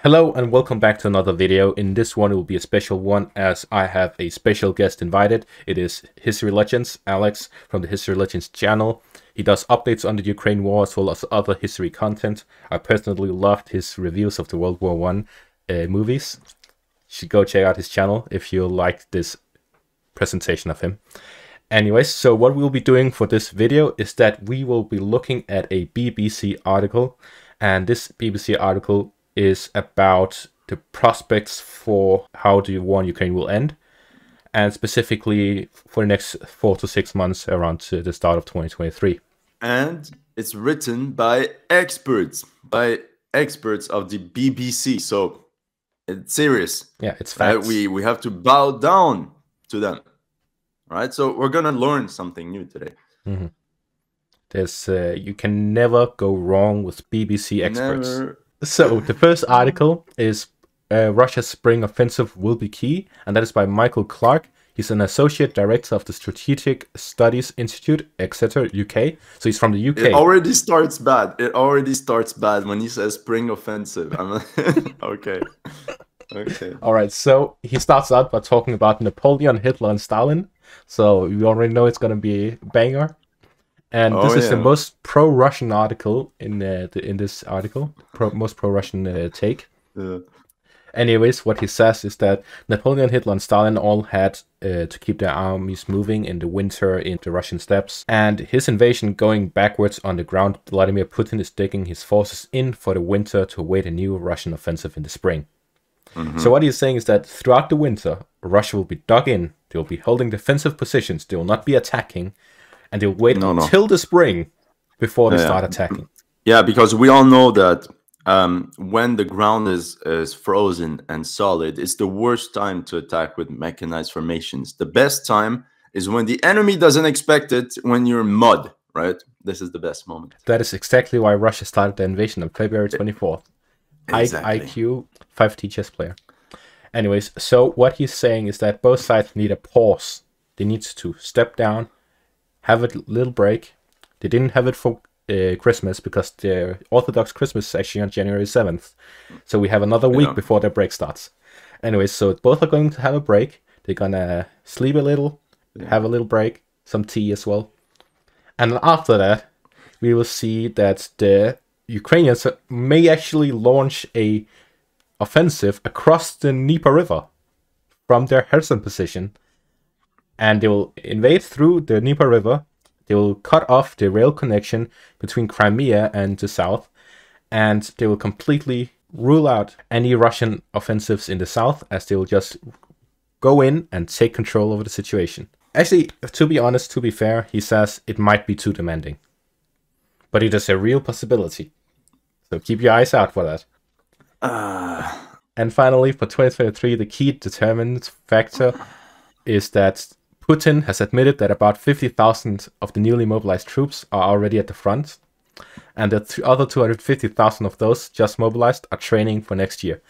Hello and welcome back to another video. In this one it will be a special one as I have a special guest invited. It is History Legends, Alex from the History Legends channel. He does updates on the Ukraine war as well as other history content. I personally loved his reviews of the World War One movies. You should go check out his channel if you like this presentation of him. Anyways, so what we'll be doing for this video is that we will be looking at a BBC article, and this BBC article is about the prospects for how the war in Ukraine will end, and specifically for the next 4 to 6 months around to the start of 2023. And it's written by experts of the BBC, so it's serious. Yeah, it's facts. We have to bow down to them, right? So we're gonna learn something new today. Mm-hmm. There's you can never go wrong with BBC experts. Never. So the first article is Russia's spring offensive will be key, and that is by Michael Clark. He's an associate director of the Strategic Studies Institute, etc., UK. So he's from the UK. It already starts bad. It already starts bad when he says spring offensive. Okay. Okay. All right. So he starts out by talking about Napoleon, Hitler, and Stalin. So we already know it's going to be a banger. And this is the most pro-Russian article in this article, most pro-Russian take. Yeah. Anyways, what he says is that Napoleon, Hitler, and Stalin all had to keep their armies moving in the winter in the Russian steppes. And his invasion going backwards on the ground, Vladimir Putin is taking his forces in for the winter to await a new Russian offensive in the spring. Mm-hmm. So what he's saying is that throughout the winter, Russia will be dug in, they will be holding defensive positions, they will not be attacking, and they'll wait until the spring before they start attacking. Yeah, because we all know that when the ground is frozen and solid, it's the worst time to attack with mechanized formations. The best time is when the enemy doesn't expect it, when you're in mud, right? This is the best moment. That is exactly why Russia started the invasion on February 24th. Exactly. IQ 5T chess player. Anyways, so what he's saying is that both sides need a pause. They need to step down, have a little break. They didn't have it for Christmas because the Orthodox Christmas is actually on January 7th. So we have another week before their break starts. Anyways, so both are going to have a break. They're gonna sleep a little, have a little break, some tea as well. And after that, we will see that the Ukrainians may actually launch a offensive across the Dnieper River from their Kherson position. And they will invade through the Dnieper River. They will cut off the rail connection between Crimea and the south. And they will completely rule out any Russian offensives in the south, as they will just go in and take control over the situation. Actually, to be honest, to be fair, he says it might be too demanding. But it is a real possibility. So keep your eyes out for that. And finally, for 2023, the key determinant factor is that Putin has admitted that about 50,000 of the newly mobilized troops are already at the front, and the other 250,000 of those just mobilized are training for next year.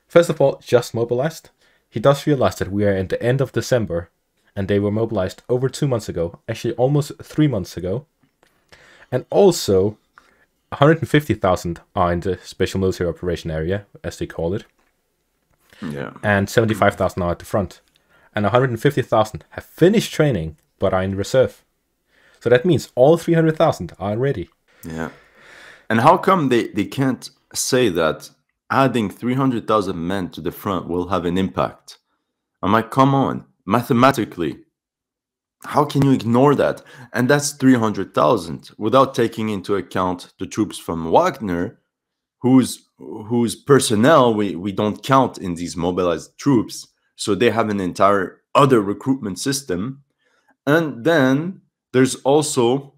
First of all, just mobilized. He does realize that we are at the end of December, and they were mobilized over 2 months ago, actually almost 3 months ago. And also, 150,000 are in the Special Military Operation Area, as they call it. Yeah. And 75,000 are at the front. And 150,000 have finished training, but are in reserve. So that means all 300,000 are ready. Yeah. And how come they can't say that adding 300,000 men to the front will have an impact? I'm like, come on, mathematically, how can you ignore that? And that's 300,000 without taking into account the troops from Wagner, whose personnel we don't count in these mobilized troops. So they have an entire other recruitment system. And then there's also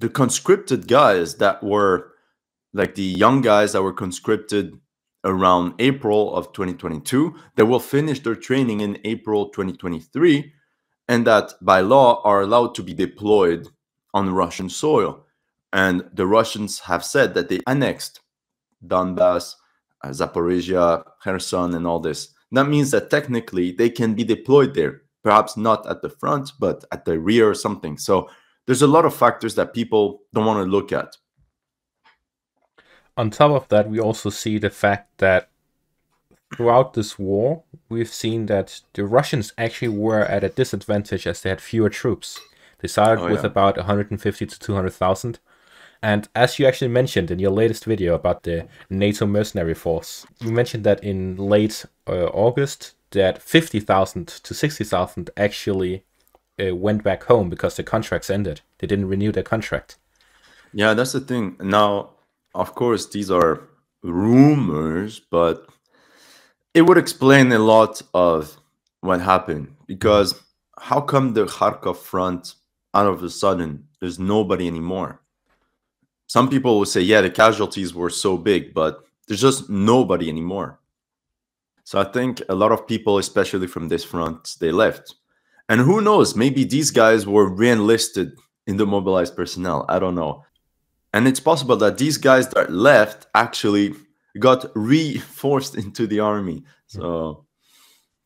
the conscripted guys that were like the young guys that were conscripted around April of 2022 that will finish their training in April 2023 and that by law are allowed to be deployed on Russian soil. And the Russians have said that they annexed Donbass, Zaporizhia, Kherson, and all this. That means that technically they can be deployed there, perhaps not at the front, but at the rear or something. So there's a lot of factors that people don't want to look at. On top of that, we also see the fact that throughout this war, we've seen that the Russians actually were at a disadvantage as they had fewer troops. They started with about 150 to 200,000. And as you actually mentioned in your latest video about the NATO mercenary force, you mentioned that in late August, that 50,000 to 60,000 actually went back home because the contracts ended. They didn't renew their contract. Yeah, that's the thing. Now, of course, these are rumors, but it would explain a lot of what happened. Because how come the Kharkov front, out of a sudden, there's nobody anymore? Some people will say, yeah, the casualties were so big, but there's just nobody anymore. So I think a lot of people, especially from this front, they left. And who knows, maybe these guys were re-enlisted in the mobilized personnel. I don't know. And it's possible that these guys that left actually got re-forced into the army. So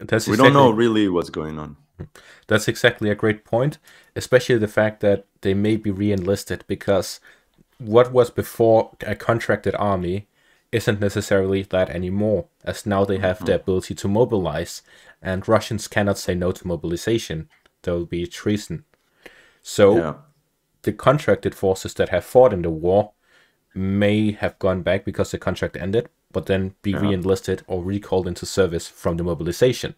we don't know really what's going on. That's exactly a great point, especially the fact that they may be re-enlisted, because what was before a contracted army isn't necessarily that anymore, as now they have the ability to mobilize, and Russians cannot say no to mobilization. There will be treason. So the contracted forces that have fought in the war may have gone back because the contract ended, but then be re-enlisted or recalled into service from the mobilization.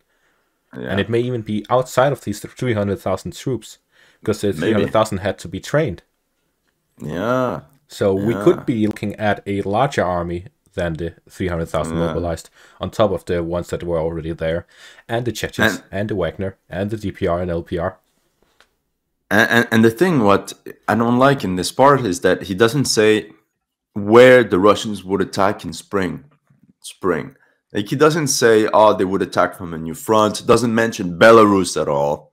And it may even be outside of these 300,000 troops, because the 300,000 had to be trained. So we could be looking at a larger army than the 300,000 mobilized, on top of the ones that were already there, and the Chechens, and the Wagner, and the DPR and LPR. And the thing what I don't like in this part is that he doesn't say where the Russians would attack in spring. Like, he doesn't say, oh, they would attack from a new front. Doesn't mention Belarus at all.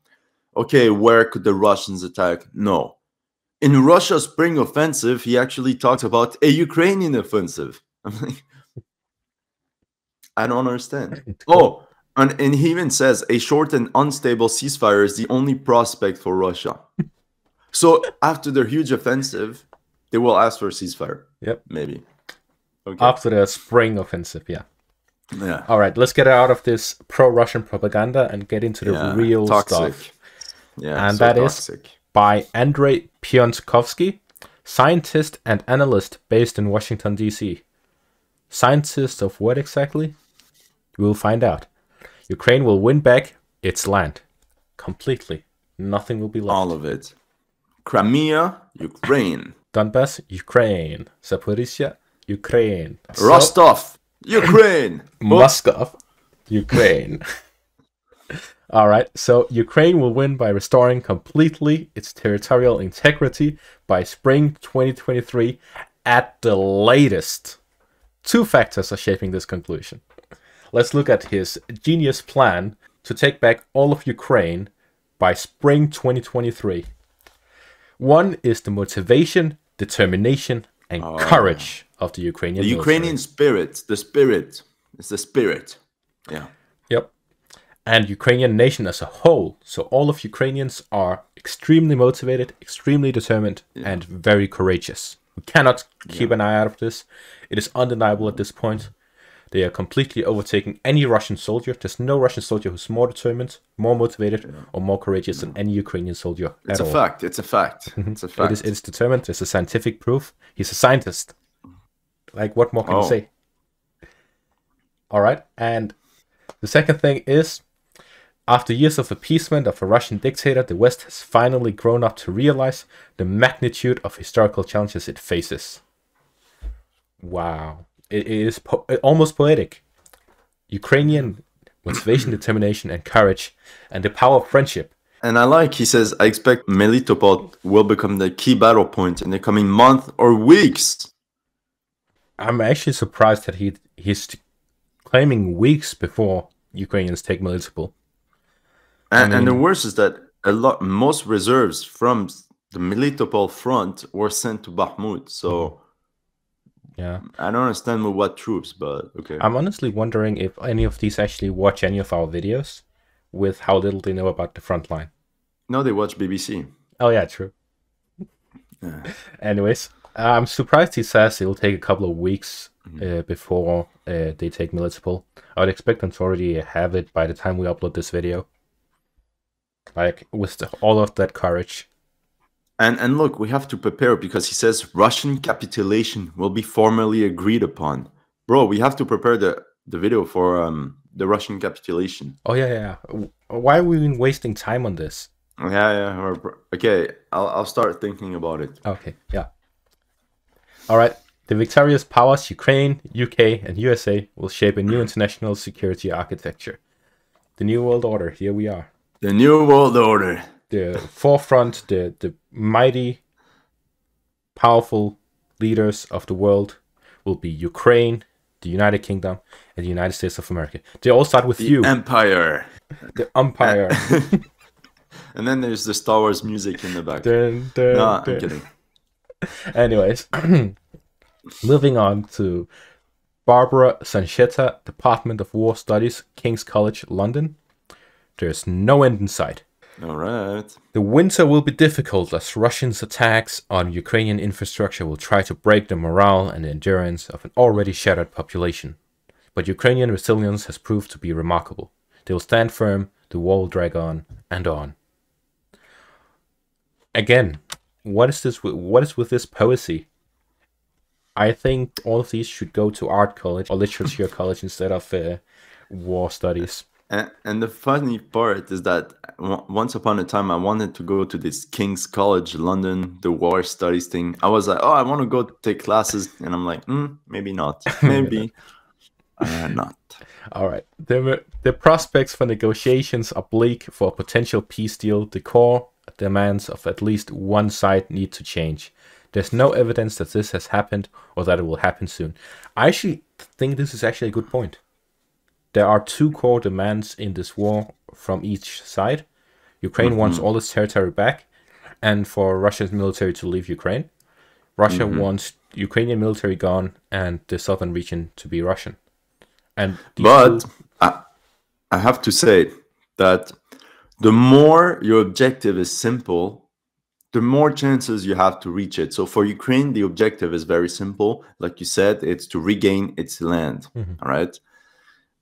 Okay, where could the Russians attack? No. In Russia's spring offensive, he actually talks about a Ukrainian offensive. I'm like, I don't understand. Oh, and he even says a short and unstable ceasefire is the only prospect for Russia. So after their huge offensive, they will ask for a ceasefire. Yep. Maybe. Okay. After the spring offensive, yeah. All right, let's get out of this pro-Russian propaganda and get into the real stuff. Yeah, and so that toxic. Is by Andrei Pionkovsky, scientist and analyst based in Washington, D.C. Scientist of what exactly? We'll find out. Ukraine will win back its land. Completely. Nothing will be left. All of it. Crimea, Ukraine. Donbass, Ukraine. Zaporizhia, Ukraine. Rostov, Ukraine. Moscow, Ukraine. All right, so Ukraine will win by restoring completely its territorial integrity by spring 2023 at the latest. Two factors are shaping this conclusion. Let's look at his genius plan to take back all of Ukraine by spring 2023. One is the motivation, determination, and courage of the Ukrainian military. Ukrainian spirit, the spirit. It's the spirit. Yeah. Yep. And Ukrainian nation as a whole. So all of Ukrainians are extremely motivated, extremely determined, and very courageous. We cannot keep an eye out of this. It is undeniable at this point. They are completely overtaking any Russian soldier. There's no Russian soldier who's more determined, more motivated, or more courageous than any Ukrainian soldier. It's a fact. It's a fact. It's a fact. It is determined. There's a scientific proof. He's a scientist. Like, what more can you say? All right. And the second thing is, after years of appeasement of a Russian dictator, the West has finally grown up to realize the magnitude of historical challenges it faces. Wow. It is almost poetic. Ukrainian motivation, determination, and courage, and the power of friendship. And I like, he says, I expect Melitopol will become the key battle point in the coming month or weeks. I'm actually surprised that he's claiming weeks before Ukrainians take Melitopol. And the worst is that most reserves from the Melitopol front were sent to Bakhmut. So yeah, I don't understand with what troops, but okay. I'm honestly wondering if any of these actually watch any of our videos, with how little they know about the front line. No, they watch BBC. Oh yeah, true. Yeah. Anyways, I'm surprised he says it will take a couple of weeks before they take Melitopol. I would expect them to already have it by the time we upload this video. Like, with all of that courage. And look, we have to prepare because he says Russian capitulation will be formally agreed upon. Bro, we have to prepare the video for the Russian capitulation. Oh, yeah. Why are we even wasting time on this? Yeah. Okay, I'll start thinking about it. Okay, yeah. All right. The victorious powers, Ukraine, UK, and USA, will shape a new international security architecture. The New World Order, here we are. The New World Order. The forefront, the mighty, powerful leaders of the world will be Ukraine, the United Kingdom, and the United States of America. They all start with U. Empire. The Empire. And then there's the Star Wars music in the back. I'm kidding. Anyways, moving on to Barbara Sanchetta, Department of War Studies, King's College, London. There's no end in sight. All right. The winter will be difficult as Russians' attacks on Ukrainian infrastructure will try to break the morale and the endurance of an already shattered population. But Ukrainian resilience has proved to be remarkable. They will stand firm, the war will drag on and on. Again, what is with this poesy? I think all of these should go to art college or literature college instead of war studies. And the funny part is that once upon a time, I wanted to go to this King's College London, the war studies thing. I was like, oh, I want to go take classes. And I'm like, maybe not. Maybe not. All right. The prospects for negotiations are bleak for a potential peace deal. The core demands of at least one side need to change. There's no evidence that this has happened or that it will happen soon. I actually think this is actually a good point. There are two core demands in this war from each side. Ukraine wants all its territory back, and for Russia's military to leave Ukraine. Russia wants Ukrainian military gone and the southern region to be Russian. But I have to say that the more your objective is simple, the more chances you have to reach it. So for Ukraine, the objective is very simple. Like you said, it's to regain its land. All right.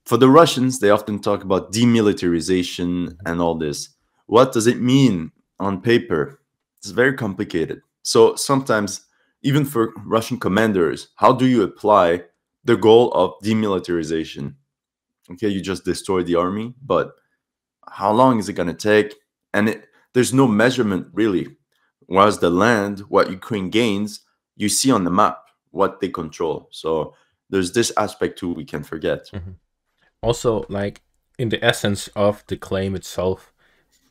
For the Russians, they often talk about demilitarization and all this. What does it mean on paper? It's very complicated. So sometimes, even for Russian commanders, how do you apply the goal of demilitarization? Okay, you just destroy the army, but how long is it going to take? And there's no measurement, really. Whereas the land, what Ukraine gains, you see on the map what they control. So there's this aspect too we can't forget. Also, like, in the essence of the claim itself,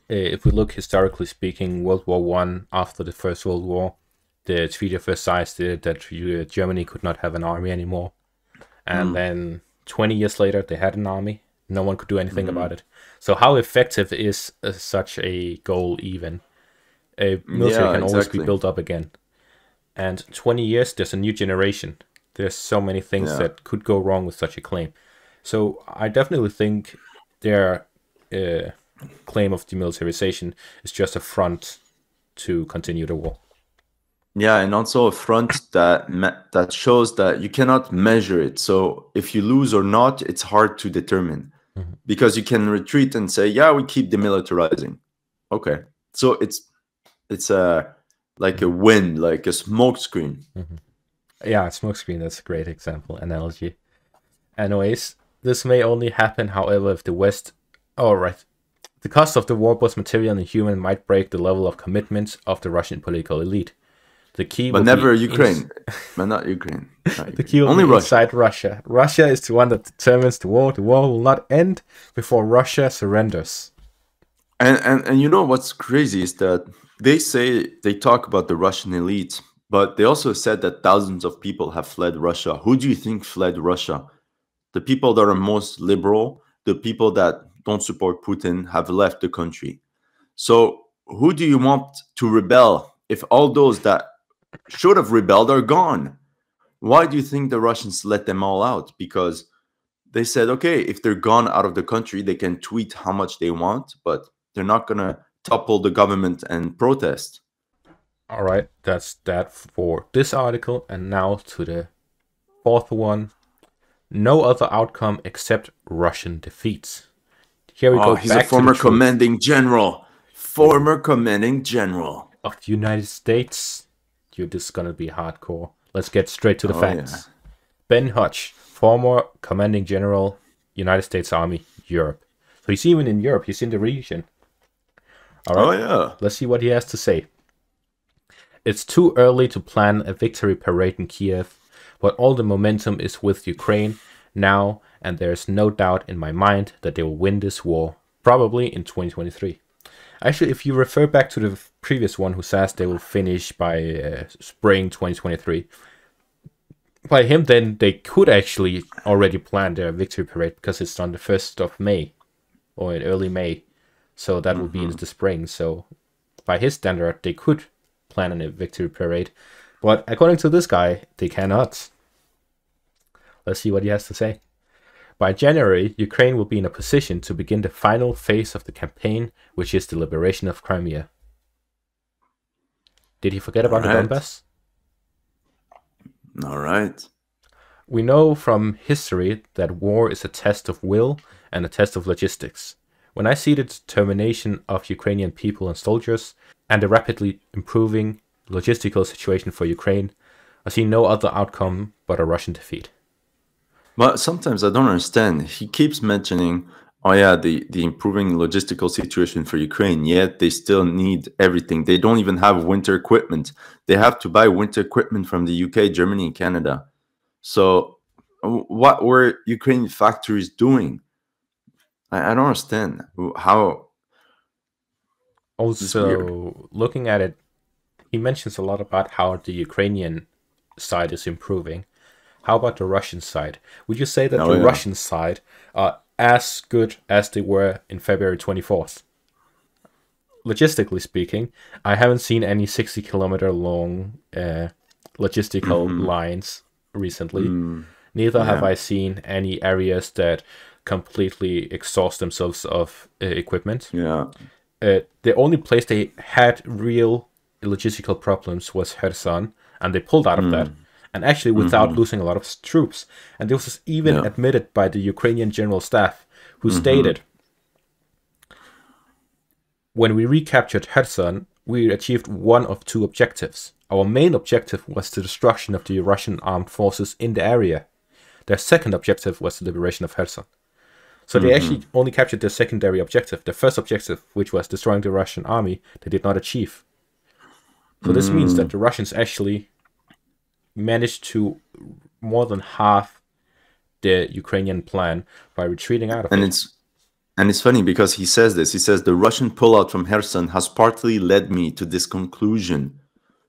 if we look historically speaking, World War I, after the First World War, the Treaty of Versailles stated that Germany could not have an army anymore. And then 20 years later, they had an army. No one could do anything about it. So how effective is such a goal even? A military can always be built up again. And 20 years, there's a new generation. There's so many things that could go wrong with such a claim. So I definitely think their claim of demilitarization is just a front to continue the war. Yeah, and also a front that shows that you cannot measure it. So if you lose or not, it's hard to determine. Because you can retreat and say, yeah, we keep demilitarizing. Okay. So it's like a win, like a smoke screen. Yeah, smoke screen, that's a great analogy. Anyways, this may only happen, however, if the West... The cost of the war, both material and human, might break the level of commitment of the Russian political elite. The key but never Ukraine. But not Ukraine. The key will only be inside Russia. Russia is the one that determines the war. The war will not end before Russia surrenders. And you know what's crazy is that they talk about the Russian elite, but they also said that thousands of people have fled Russia. Who do you think fled Russia? The people that are most liberal, the people that don't support Putin have left the country. So who do you want to rebel if all those that should have rebelled are gone? Why do you think the Russians let them all out? Because they said, okay, if they're gone out of the country, they can tweet how much they want, but they're not going to topple the government and protest. All right, that's that for this article. And now to the fourth one. No other outcome except Russian defeats. Here we Oh, go he's a back to the former truth. commanding general. Former commanding general. Of the United States. Dude, this is gonna be hardcore. Let's get straight to the Oh, yeah. facts. Ben Hodge, former commanding general, United States Army, Europe. So he's even in Europe, he's in the region. All right, Oh, yeah. let's see what he has to say. It's too early to plan a victory parade in Kiev, but all the momentum is with Ukraine now, and there's no doubt in my mind that they will win this war, probably in 2023. Actually, if you refer back to the previous one who says they will finish by spring 2023, by him, then they could actually already plan their victory parade because it's on the 1st of May or in early May. So that would be in the spring. So by his standard, they could plan a victory parade. But according to this guy, they cannot. Let's see what he has to say. By January, Ukraine will be in a position to begin the final phase of the campaign, which is the liberation of Crimea. Did he forget about the Donbass? All right. We know from history that war is a test of will and a test of logistics. When I see the determination of Ukrainian people and soldiers and the rapidly improving logistical situation for Ukraine, I see no other outcome but a Russian defeat. But sometimes I don't understand. He keeps mentioning, oh yeah, the improving logistical situation for Ukraine, yet they still need everything. They don't even have winter equipment. They have to buy winter equipment from the UK, Germany, and Canada. So what were Ukrainian factories doing? I don't understand how. Also, looking at it, he mentions a lot about how the Ukrainian side is improving. How about the Russian side? Would you say that the Russian side are as good as they were in February 24th? Logistically speaking, I haven't seen any 60-kilometer long logistical lines recently. Neither have I seen any areas that completely exhaust themselves of equipment. Yeah. The only place they had real logistical problems was Kherson, and they pulled out of that. And actually without losing a lot of troops. And this was even admitted by the Ukrainian General Staff, who stated, when we recaptured Kherson, we achieved one of two objectives. Our main objective was the destruction of the Russian armed forces in the area. Their second objective was the liberation of Kherson. So they actually only captured their secondary objective. The first objective, which was destroying the Russian army, they did not achieve. So this means that the Russians actually managed to more than half the Ukrainian plan by retreating out of it. And it's funny because he says this. He says, the Russian pullout from Kherson has partly led me to this conclusion.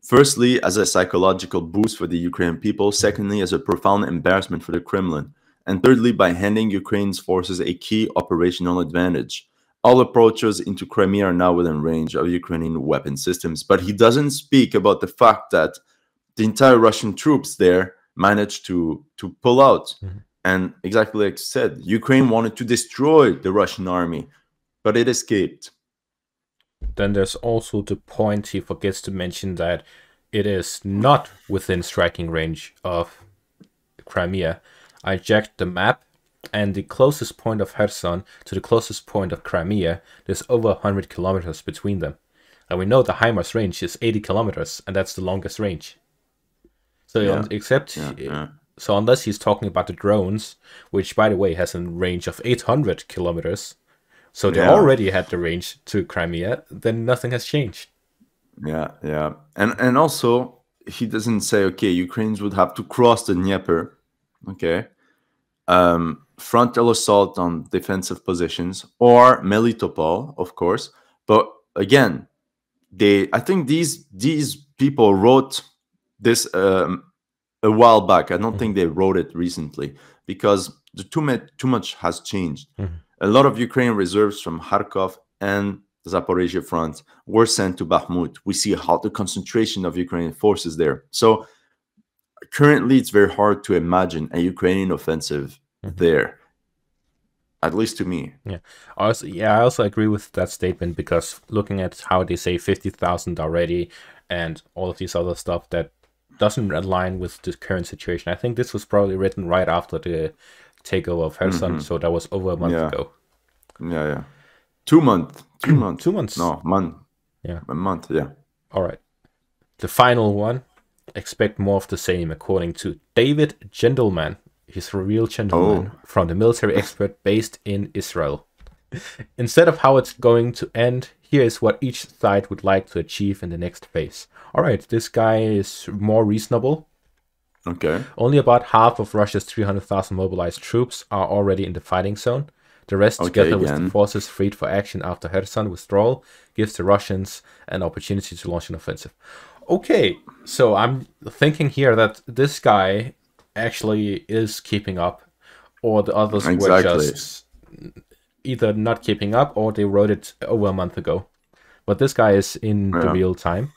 Firstly, as a psychological boost for the Ukrainian people. Secondly, as a profound embarrassment for the Kremlin. And thirdly, by handing Ukraine's forces a key operational advantage. All approaches into Crimea are now within range of Ukrainian weapon systems. But he doesn't speak about the fact that the entire Russian troops there managed to pull out. And exactly like you said, Ukraine wanted to destroy the Russian army, but it escaped. Then there's also the point he forgets to mention that it is not within striking range of Crimea. I checked the map, and the closest point of Kherson to the closest point of Crimea, there's over 100 kilometers between them. And we know the HIMARS range is 80 kilometers, and that's the longest range. So so unless he's talking about the drones, which by the way has a range of 800 kilometers, so they already had the range to Crimea, then nothing has changed. Yeah. And also he doesn't say, okay, Ukrainians would have to cross the Dnieper, okay, frontal assault on defensive positions, or Melitopol, of course. But again, I think these people wrote this a while back. I don't think they wrote it recently because too much has changed. A lot of Ukrainian reserves from Kharkov and the Zaporizhia front were sent to Bakhmut. We see how the concentration of Ukrainian forces there. So currently, it's very hard to imagine a Ukrainian offensive there. at least to me. Yeah. I also agree with that statement, because looking at how they say 50,000 already and all of these other stuff, that doesn't align with the current situation. I think this was probably written right after the takeover of Kherson, so that was over a month ago. Yeah. 2 months. 2 months. 2 months. No, month. Yeah. A month, yeah. All right. The final one, expect more of the same, according to David Gentleman. He's a real gentleman from the military expert based in Israel. Instead of how it's going to end, here is what each side would like to achieve in the next phase. All right, this guy is more reasonable. Okay. Only about half of Russia's 300,000 mobilized troops are already in the fighting zone. The rest, together with the forces freed for action after Kherson withdrawal, gives the Russians an opportunity to launch an offensive. Okay, so I'm thinking here that this guy actually is keeping up, or the others were just either not keeping up, or they wrote it over a month ago. But this guy is in the real time.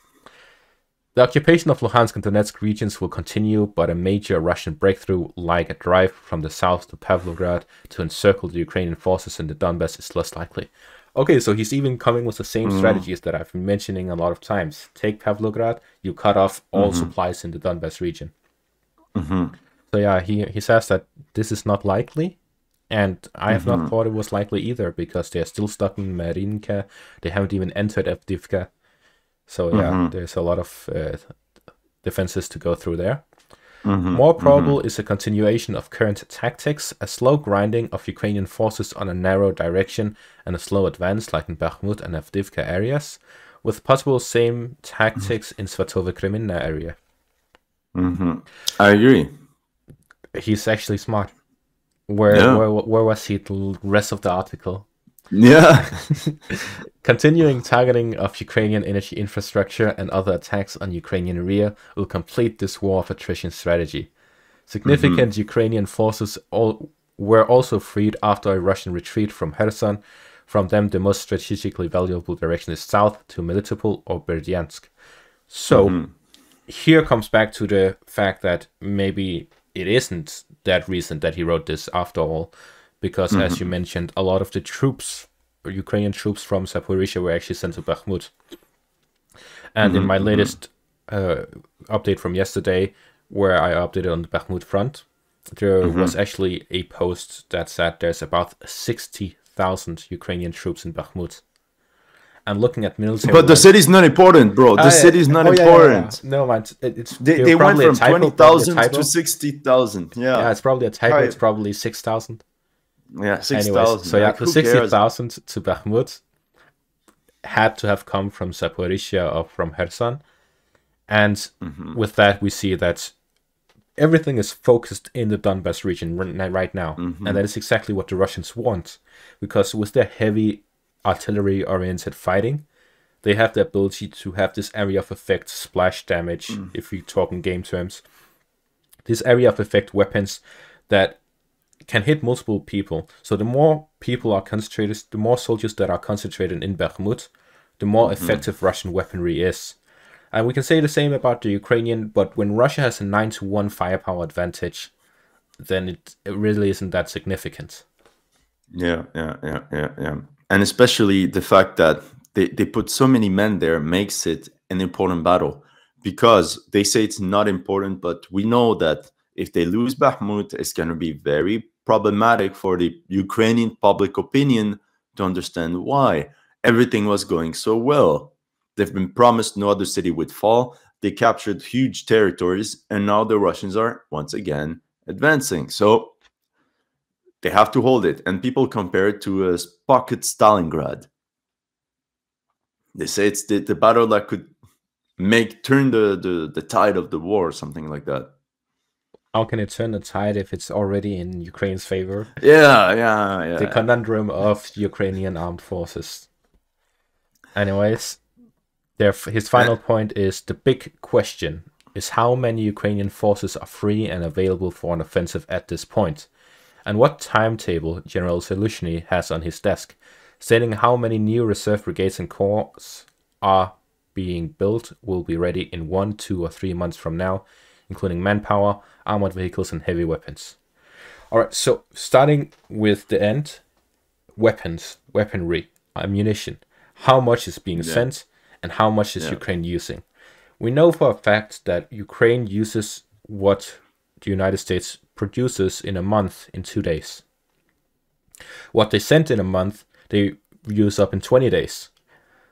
The occupation of Luhansk and Donetsk regions will continue, but a major Russian breakthrough, like a drive from the south to Pavlograd to encircle the Ukrainian forces in the Donbass, is less likely. Okay, so he's even coming with the same strategies that I've been mentioning a lot of times. Take Pavlograd, you cut off all supplies in the Donbass region. So yeah, he says that this is not likely, and I have not thought it was likely either, because they're still stuck in Marinka. They haven't even entered Avdiivka. So yeah, there's a lot of defenses to go through there. More probable is a continuation of current tactics, a slow grinding of Ukrainian forces on a narrow direction, and a slow advance like in Bakhmut and Avdiivka areas, with possible same tactics in Svatove-Kreminna area. I agree. He's actually smart. Where was he the rest of the article? Yeah. Continuing targeting of Ukrainian energy infrastructure and other attacks on Ukrainian rear will complete this war of attrition strategy. Significant Ukrainian forces were also freed after a Russian retreat from Kherson. From them, the most strategically valuable direction is south to Melitopol or Berdyansk. So here comes back to the fact that maybe it isn't that recent that he wrote this after all, because as you mentioned, a lot of the troops, or Ukrainian troops from Zaporizhia, were actually sent to Bakhmut. And in my latest update from yesterday, where I updated on the Bakhmut front, there was actually a post that said there's about 60,000 Ukrainian troops in Bakhmut. And looking at military... But the city's not important, bro. The city's not important. Yeah. No, man. They went from 20,000 to 60,000. Yeah, it's probably a typo. It's probably 6,000. Yeah, 6,000. So yeah, the 60,000 to Bakhmut had to have come from Zaporizhia or from Kherson. And with that, we see that everything is focused in the Donbass region right now. And that is exactly what the Russians want. Because with their heavy artillery-oriented fighting, they have the ability to have this area of effect splash damage, if we talk in game terms. This area of effect weapons that can hit multiple people. So the more people are concentrated, the more soldiers that are concentrated in Bakhmut, the more effective Russian weaponry is. And we can say the same about the Ukrainian, but when Russia has a 9-to-1 firepower advantage, then it really isn't that significant. Yeah. And especially the fact that they put so many men there makes it an important battle, because they say it's not important, but we know that if they lose Bakhmut, it's going to be very problematic for the Ukrainian public opinion to understand why everything was going so well. They've been promised no other city would fall. They captured huge territories, and now the Russians are once again advancing. So they have to hold it. And people compare it to a pocket Stalingrad. They say it's the battle that could turn the tide of the war, or something like that. How can it turn the tide if it's already in Ukraine's favor? Yeah. The conundrum of Ukrainian armed forces. Anyways, his final point is the big question is how many Ukrainian forces are free and available for an offensive at this point, and what timetable General Zaluzhny has on his desk, stating how many new reserve brigades and corps are being built will be ready in 1, 2, or 3 months from now, including manpower, armored vehicles, and heavy weapons. All right, so starting with the end, weaponry, ammunition. How much is being Yeah. sent and how much is Yeah. Ukraine using? We know for a fact that Ukraine uses what the United States produces in a month in 2 days. What they sent in a month, they use up in 20 days.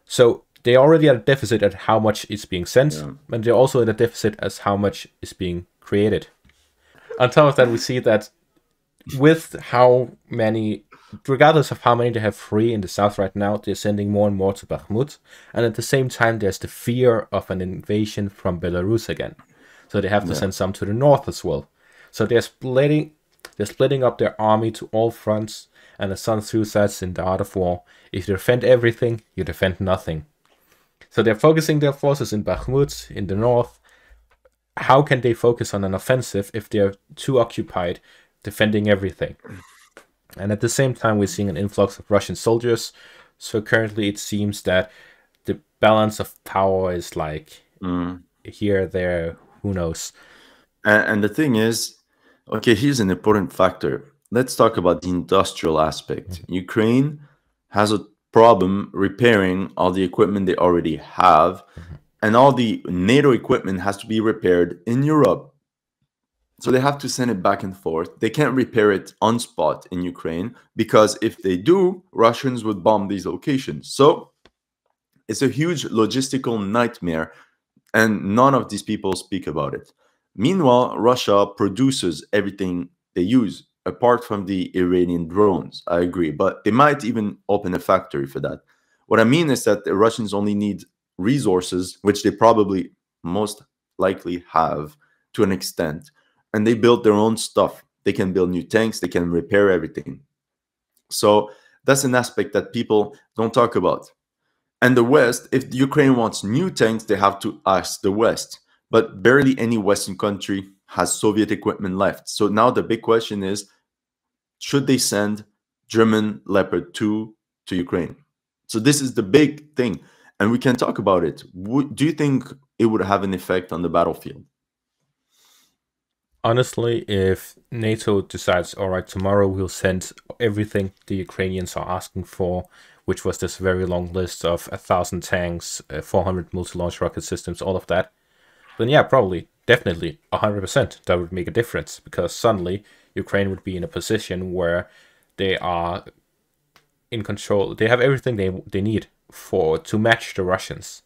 So they already at a deficit at how much is being sent, Yeah. and they're also at a deficit as how much is being created. On top of that, we see that with how many, regardless of how many they have free in the south right now, they're sending more and more to Bakhmut. And at the same time, there's the fear of an invasion from Belarus again. So they have to Yeah. send some to the north as well. So they're splitting up their army to all fronts. And as Sun Tzu says in The Art of War, if you defend everything, you defend nothing. So they're focusing their forces in Bakhmut, in the north. How can they focus on an offensive if they're too occupied defending everything? And at the same time, we're seeing an influx of Russian soldiers. So currently, it seems that the balance of power is like here, there, who knows. And the thing is, okay, here's an important factor. Let's talk about the industrial aspect. Ukraine has a problem repairing all the equipment they already have, and all the NATO equipment has to be repaired in Europe. So they have to send it back and forth. They can't repair it on spot in Ukraine, because if they do, Russians would bomb these locations. So it's a huge logistical nightmare, and none of these people speak about it. Meanwhile, Russia produces everything they use, apart from the Iranian drones. I agree, but they might even open a factory for that. What I mean is that the Russians only need resources, which they probably most likely have to an extent, and they build their own stuff. They can build new tanks, they can repair everything. So that's an aspect that people don't talk about. And the West, if Ukraine wants new tanks, they have to ask the West. But barely any Western country has Soviet equipment left. So now the big question is, should they send German Leopard 2 to Ukraine? So this is the big thing. And we can talk about it. Do you think it would have an effect on the battlefield? Honestly, if NATO decides, all right, tomorrow we'll send everything the Ukrainians are asking for, which was this very long list of 1,000 tanks, 400 multi-launch rocket systems, all of that, then yeah, probably, definitely, 100%, that would make a difference, because suddenly Ukraine would be in a position where they are in control. They have everything they need to match the Russians.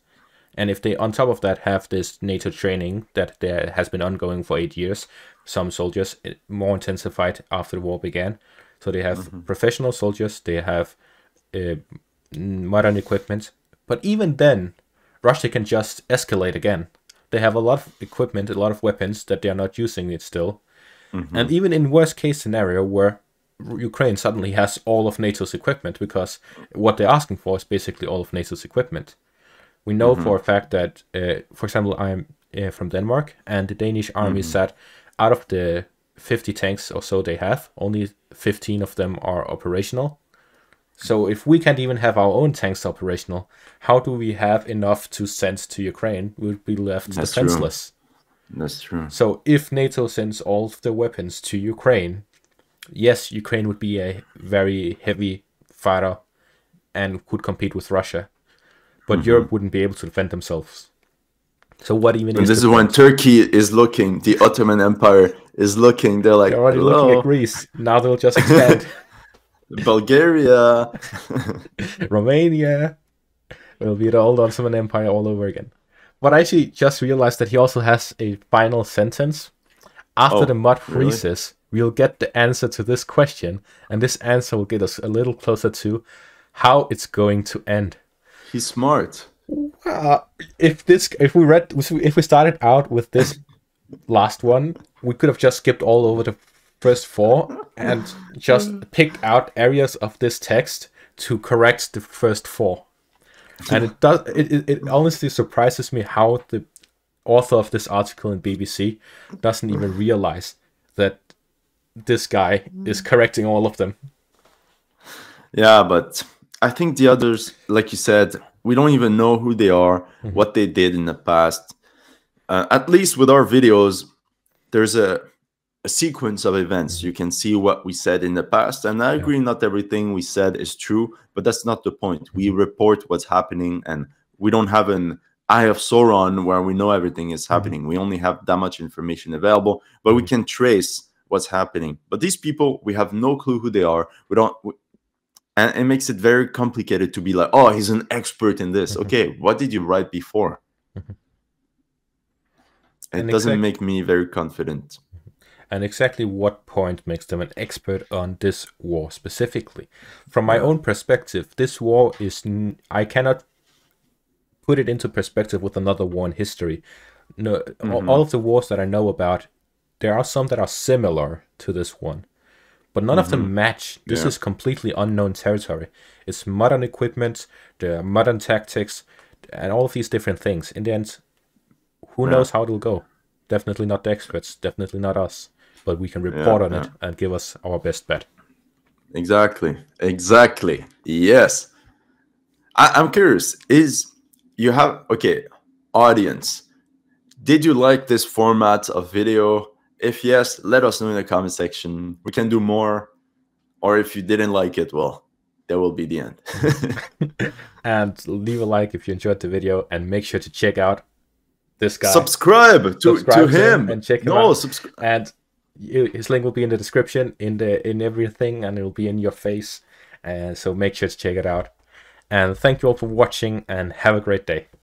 And if they, on top of that, have this NATO training that there has been ongoing for 8 years, some soldiers more intensified after the war began. So they have professional soldiers, they have modern equipment. But even then, Russia can just escalate again. They have a lot of equipment, a lot of weapons that they are not using it still. And even in worst case scenario where Ukraine suddenly has all of NATO's equipment, because what they're asking for is basically all of NATO's equipment. We know for a fact that, for example, I'm from Denmark, and the Danish army said out of the 50 tanks or so they have, only 15 of them are operational. So if we can't even have our own tanks operational, how do we have enough to send to Ukraine? We'll be left defenseless. That's true. So if NATO sends all of the weapons to Ukraine, yes, Ukraine would be a very heavy fighter and could compete with Russia. But Europe wouldn't be able to defend themselves. So what even and is this is when Turkey is looking, the Ottoman Empire is looking, they're like, they're already hello, looking at Greece. Now they'll just expand. Bulgaria, Romania. It'll be the old Ottoman Empire all over again. But I actually just realized that he also has a final sentence. After the mud freezes, we'll get the answer to this question. And this answer will get us a little closer to how it's going to end. He's smart. If we started out with this last one, we could have just skipped all over the first four and just picked out areas of this text to correct the first four. And it honestly surprises me how the author of this article in BBC doesn't even realize that this guy is correcting all of them. Yeah, but I think the others, like you said, we don't even know who they are, what they did in the past. At least with our videos, there's a a sequence of events. You can see what we said in the past, and I agree, not everything we said is true, but that's not the point. We report what's happening, and we don't have an eye of Sauron where we know everything is happening. We only have that much information available, but we can trace what's happening. But these people, we have no clue who they are. And it makes it very complicated to be like, oh, he's an expert in this. Okay, what did you write before? It doesn't make me very confident. And exactly what point makes them an expert on this war specifically? From my own perspective, this war is... I cannot put it into perspective with another war in history. No, all of the wars that I know about, there are some that are similar to this one, but none of them match. This is completely unknown territory. It's modern equipment, the modern tactics, and all of these different things. In the end, who knows how it'll go? Definitely not the experts, definitely not us, but we can report on it and give us our best bet. Exactly. Yes. I'm curious, audience, did you like this format of video? If yes, let us know in the comment section. We can do more. Or if you didn't like it, well, that will be the end. And leave a like if you enjoyed the video, and make sure to check out this guy. Subscribe to him and check him out. And his link will be in the description, in everything, and it'll be in your face. And so make sure to check it out. And thank you all for watching, and have a great day.